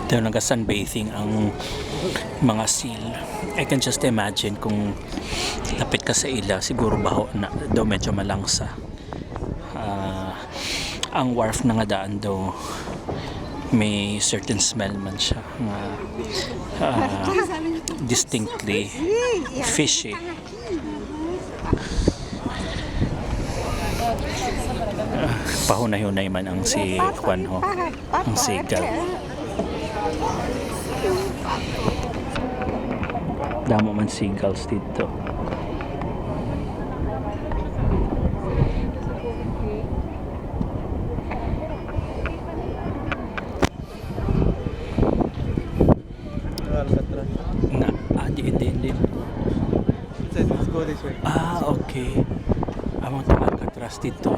Daw nag-sunbathing ang mga seal. I can just imagine kung lapit ka sa ila, siguro baho na daw, medyo malangsa. Ang wharf na nga daan daw may certain smell man siya nga distinctly fishy. Pahunay-hunay man ang si Juanjo, ang sigal. Damo man seagulls dito. Na, hindi. Let's go this way. Okay. Amang Alcatraz dito.